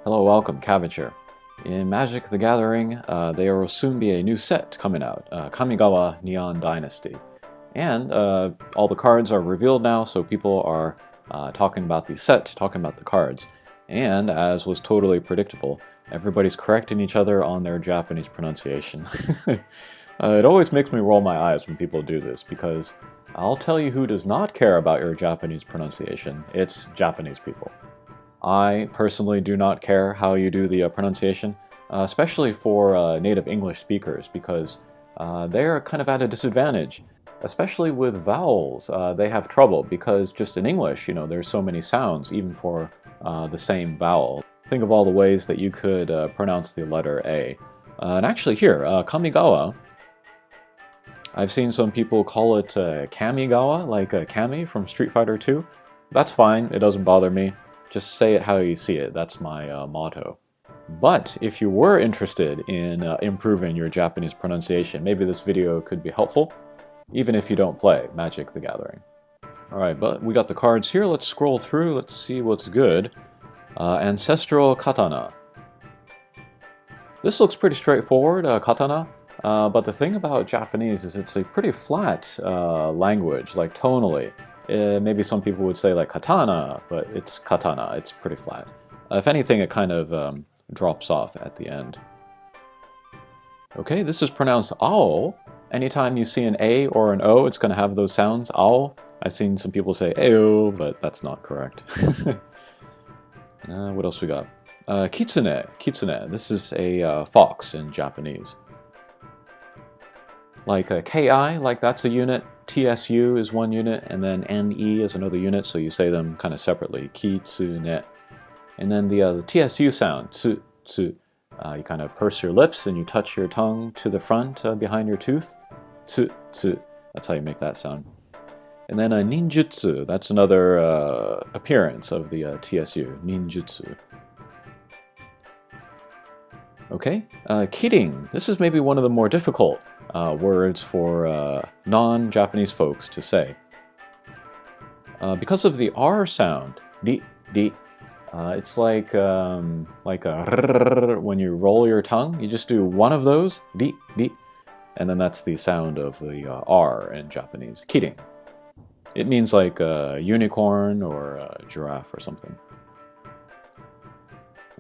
Hello, welcome, Cabbage here. In Magic the Gathering, there will soon be a new set coming out, Kamigawa Neon Dynasty. And all the cards are revealed now, so people are talking about the set, talking about the cards. And, as was totally predictable, everybody's correcting each other on their Japanese pronunciation. It always makes me roll my eyes when people do this, because I'll tell you who does not care about your Japanese pronunciation. It's Japanese people. I personally do not care how you do the pronunciation, especially for native English speakers, because they're kind of at a disadvantage. Especially with vowels, they have trouble, because just in English, there's so many sounds, even for the same vowel. Think of all the ways that you could pronounce the letter A. And actually here, Kamigawa, I've seen some people call it Kamigawa, like Kami from Street Fighter 2. That's fine, it doesn't bother me. Just say it how you see it, that's my motto. But if you were interested in improving your Japanese pronunciation, maybe this video could be helpful, even if you don't play Magic the Gathering. Alright, but we got the cards here, let's scroll through, let's see what's good. Ancestral Katana. This looks pretty straightforward, katana, but the thing about Japanese is it's a pretty flat language, like tonally. Maybe some people would say like katana, but it's katana, it's pretty flat. If anything, it kind of drops off at the end. Okay, this is pronounced ao. Anytime you see an A or an O, it's going to have those sounds, ao. I've seen some people say ao, but that's not correct. What else we got? Kitsune. Kitsune. This is a fox in Japanese. Like ki, like that's a unit. TSU is one unit, and then NE is another unit, so you say them kind of separately. Kitsune. And then the TSU sound, tsu, tsu. You kind of purse your lips and you touch your tongue to the front behind your tooth. Tsu, tsu. That's how you make that sound. And then ninjutsu, that's another appearance of the TSU, ninjutsu. Okay, kidding. This is maybe one of the more difficult words for non-Japanese folks to say. Because of the R sound, di, di, it's like a when you roll your tongue, you just do one of those, di, di, and then that's the sound of the R in Japanese, kidding. It means like a unicorn or a giraffe or something.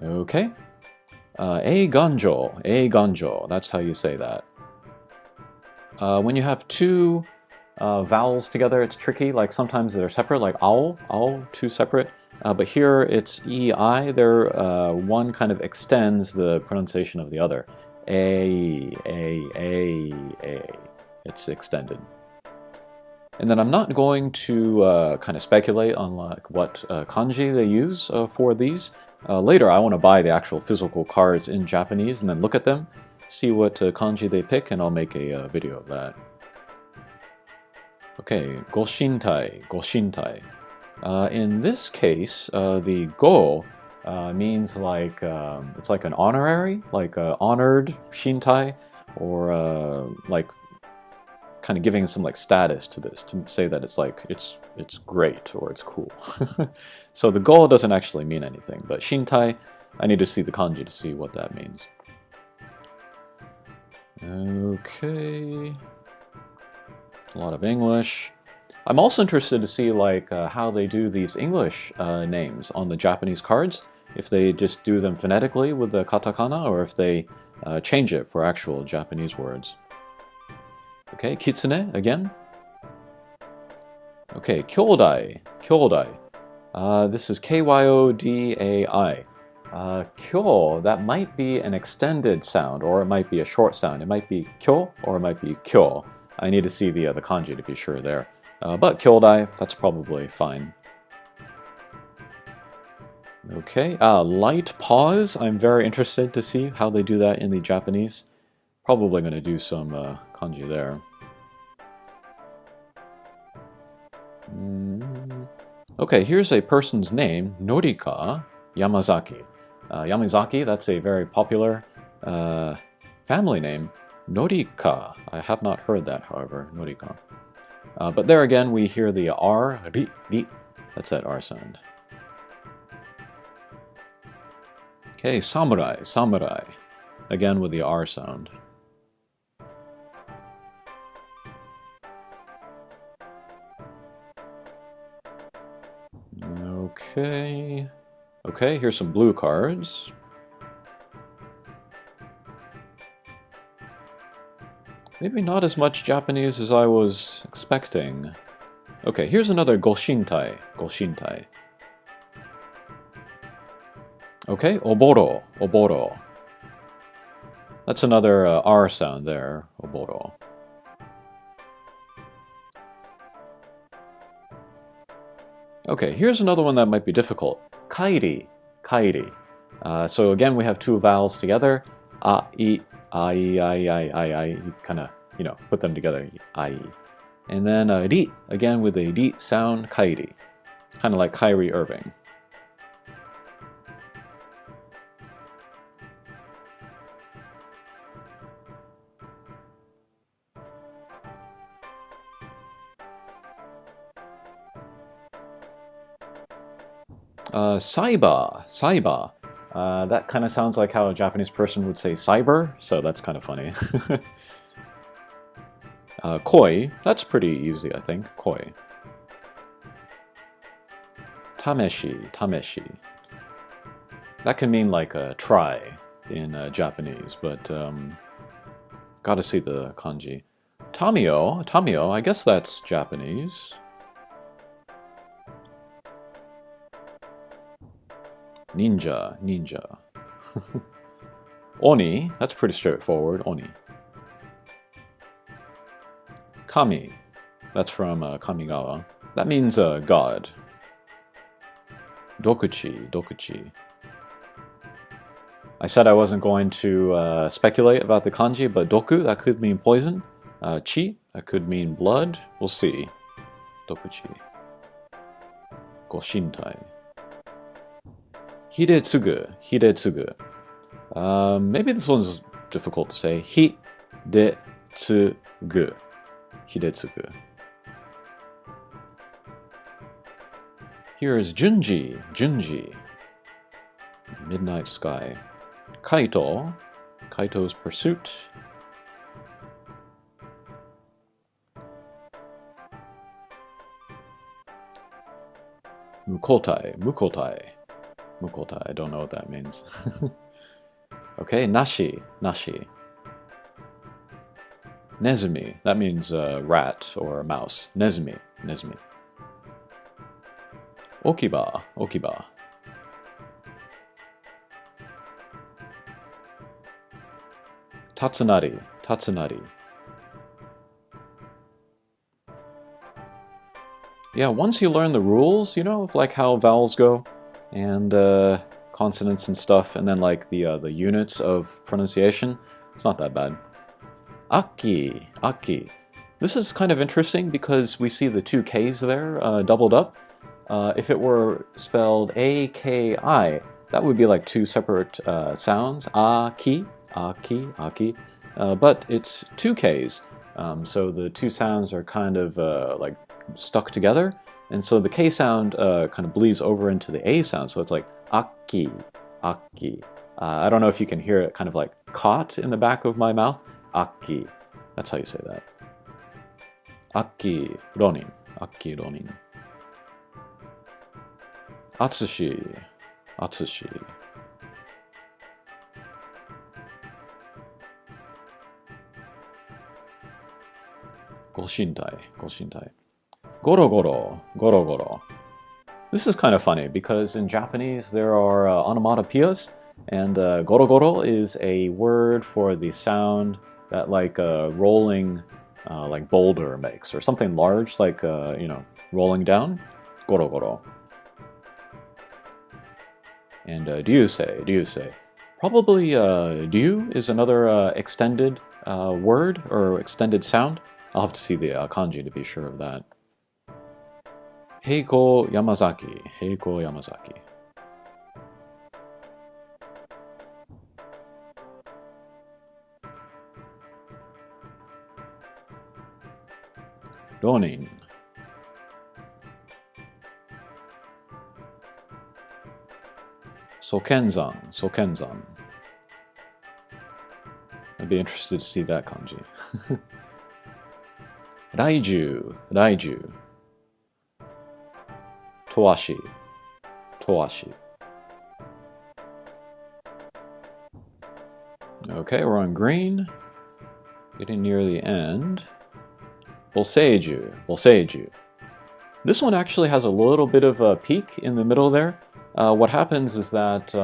Okay. A ganjo, that's how you say that. When you have two vowels together, it's tricky, like sometimes they're separate, like ao, two separate. But here it's ei, one kind of extends the pronunciation of the other. A. It's extended. And then I'm not going to kind of speculate on like what kanji they use for these. Later I want to buy the actual physical cards in Japanese and then look at them, see what kanji they pick, and I'll make a video of that. Okay, goshintai, goshintai. In this case, the go means like, it's like an honorary, like honored shintai, or like kind of giving some like status to this, to say that it's like, it's great, or it's cool. So the go doesn't actually mean anything, but shintai, I need to see the kanji to see what that means. Okay. A lot of English. I'm also interested to see like how they do these English names on the Japanese cards, if they just do them phonetically with the katakana, or if they change it for actual Japanese words. Okay, kitsune again. Okay, kyodai, kyodai. This is kyodai. Kyo, that might be an extended sound, or it might be a short sound. It might be kyo, or it might be kyo. I need to see the kanji to be sure there. But kyodai, that's probably fine. Okay, light pause. I'm very interested to see how they do that in the Japanese. Probably going to do some kanji there. Okay, here's a person's name, Norika Yamazaki. Yamazaki, that's a very popular family name. Norika. I have not heard that, however, Norika. But there again, we hear the R, ri, that's that R sound. Okay, samurai, samurai. Again with the R sound. Okay. Okay, here's some blue cards. Maybe not as much Japanese as I was expecting. Okay, here's another Goshintai. Goshintai. Okay, oboro. Oboro. That's another R sound there. Oboro. Okay, here's another one that might be difficult. Kairi. Kairi. So again, we have two vowels together. A, I. You kind of, put them together. I. And then ri, again with a ri sound, kairi. Kind of like Kyrie Irving. Saiba. Saiba. That kind of sounds like how a Japanese person would say cyber, so that's kind of funny. Koi. That's pretty easy, I think. Koi. Tameshi. Tameshi. That can mean like try in Japanese, but gotta see the kanji. Tamio. Tamio. I guess that's Japanese. Ninja, ninja. Oni, that's pretty straightforward, Oni. Kami, that's from Kamigawa. That means God. Dokuchi, dokuchi. I said I wasn't going to speculate about the kanji, but doku, that could mean poison. Chi, that could mean blood. We'll see. Dokuchi. Goshintai. Hidetsugu. Hidetsugu. Maybe this one's difficult to say. Hidetsugu. Hidetsugu. Here is Junji. Junji. Midnight Sky. Kaito. Kaito's Pursuit. Mukotai. Mukotai. Mukotai. I don't know what that means. Okay, Nashi. Nashi. Nezumi. That means rat or mouse. Nezumi. Nezumi. Okiba. Okiba. Tatsunari. Tatsunari. Yeah, once you learn the rules, of like how vowels go and consonants and stuff, and then like the units of pronunciation, it's not that bad. Aki. Aki. This is kind of interesting because we see the two K's there doubled up. If it were spelled A-K-I, that would be like two separate sounds. Aki. Aki. Aki. But it's two K's. So the two sounds are kind of like stuck together, and so the K sound kind of bleeds over into the A sound, so it's like Aki, Aki. I don't know if you can hear it kind of like caught in the back of my mouth. Aki. That's how you say that. Aki Ronin. Aki Ronin. Atsushi. Atsushi. Goshintai. Goshintai. Goro goro. Goro goro. This is kind of funny because in Japanese there are onomatopoeias, and goro goro is a word for the sound that like a rolling like boulder makes, or something large like rolling down. Goro goro. And ryusei, ryusei. Probably ryu is another extended word or extended sound. I'll have to see the kanji to be sure of that. Heiko Yamazaki. Heiko Yamazaki. Ronin. Sokenzan, Sokenzan. I'd be interested to see that kanji. Raiju, Raiju. Toashi, Toashi. Okay, we're on green. Getting near the end. Bolseiju, Bolseiju. This one actually has a little bit of a peak in the middle there. What happens is that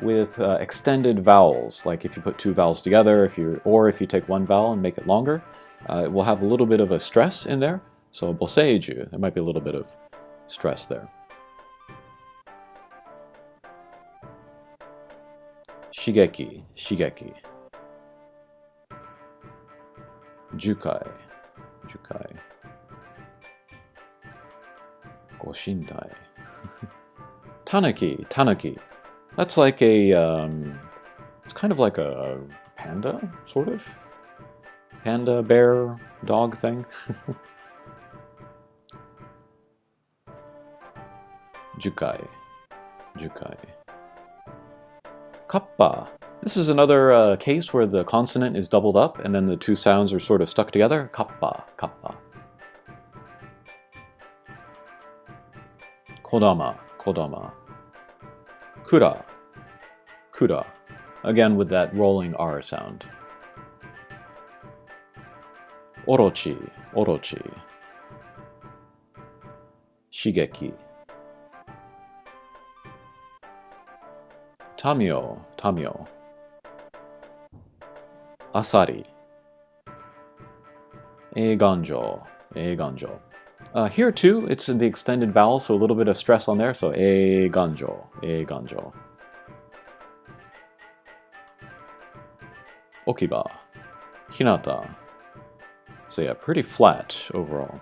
with extended vowels, like if you put two vowels together, if you take one vowel and make it longer, it will have a little bit of a stress in there. So boseiju, there might be a little bit of stress there. Shigeki, shigeki. Jukai, jukai. Goshintai. Tanuki, tanuki. That's like a, it's kind of like a panda, sort of. Panda, bear, dog thing. Jukai, jukai. Kappa. This is another case where the consonant is doubled up and then the two sounds are sort of stuck together. Kappa, kappa. Kodama, kodama. Kura, kura. Again with that rolling R sound. Orochi, orochi. Shigeki. Tamio, tamio. Asari. Eiganjo, eiganjo. Here too, it's in the extended vowel, so a little bit of stress on there, so eiganjo, eiganjo. Okiba. Hinata. So yeah, pretty flat overall.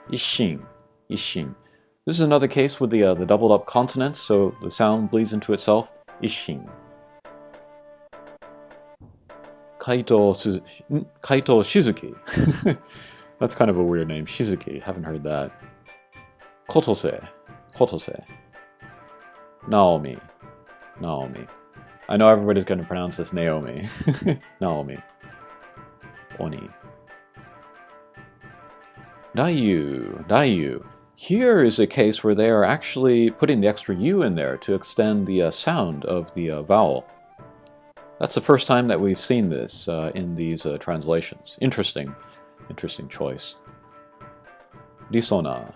Isshin, isshin. This is another case with the doubled up consonants, so the sound bleeds into itself. Isshin. Kaito Shizuki. That's kind of a weird name. Shizuki. Haven't heard that. Kotose. Kotose. Naomi. Naomi. I know everybody's going to pronounce this Naomi. Naomi. Oni. Dayu. Dayu. Here is a case where they are actually putting the extra U in there to extend the sound of the vowel. That's the first time that we've seen this in these translations. Interesting. Interesting choice. Risona.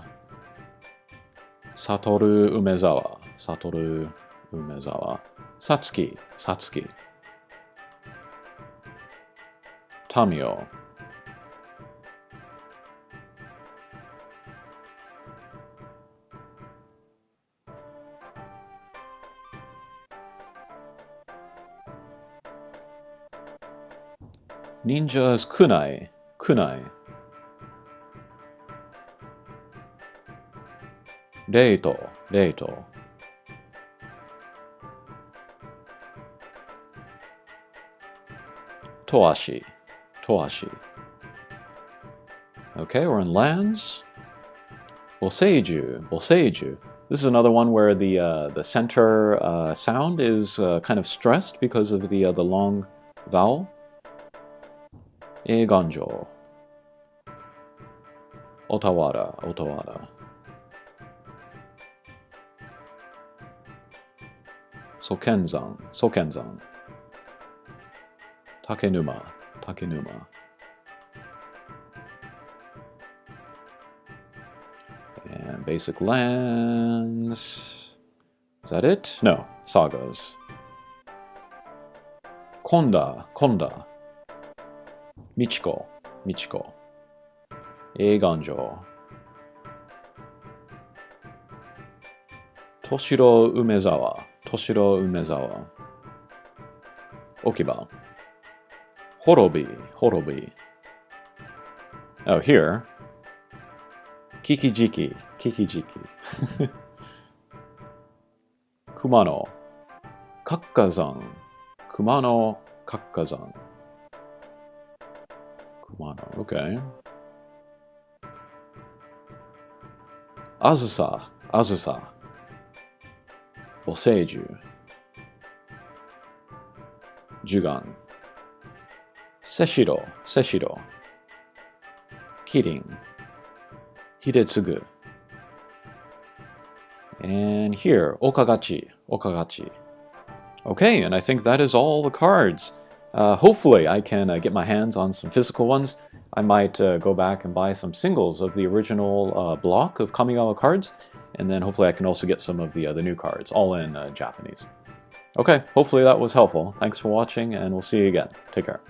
Satoru Umezawa. Satoru Umezawa. Satsuki. Satsuki. Tamio. Ninja's kunai. Kunai. Reito. Reito. Toashi. Toashi. Okay, we're in lands. Boseiju. Boseiju. This is another one where the center sound is kind of stressed because of the long vowel. Eiganjo. Otawara. Otawara. Sokenzan. Sokenzan. Takenuma. Takenuma. And basic lands. Is that it? No. Sagas. Konda. Konda. Michiko. Michiko. Eiganjo. Toshiro Umezawa. Toshiro Umezawa. Okiba. Horobi. Horobi. Oh, here. Kikijiki. Kikijiki. Kumano. Kakkazan. Kumano Kakkazan. Kumano, okay. Azusa. Azusa. お聖樹 Jugan セシロ Kirin Hidetsugu. And here, Okagachi. Okay, and I think that is all the cards. Hopefully I can get my hands on some physical ones. I might go back and buy some singles of the original block of Kamigawa cards, and then hopefully I can also get some of the new cards, all in Japanese. Okay, hopefully that was helpful. Thanks for watching, and we'll see you again. Take care.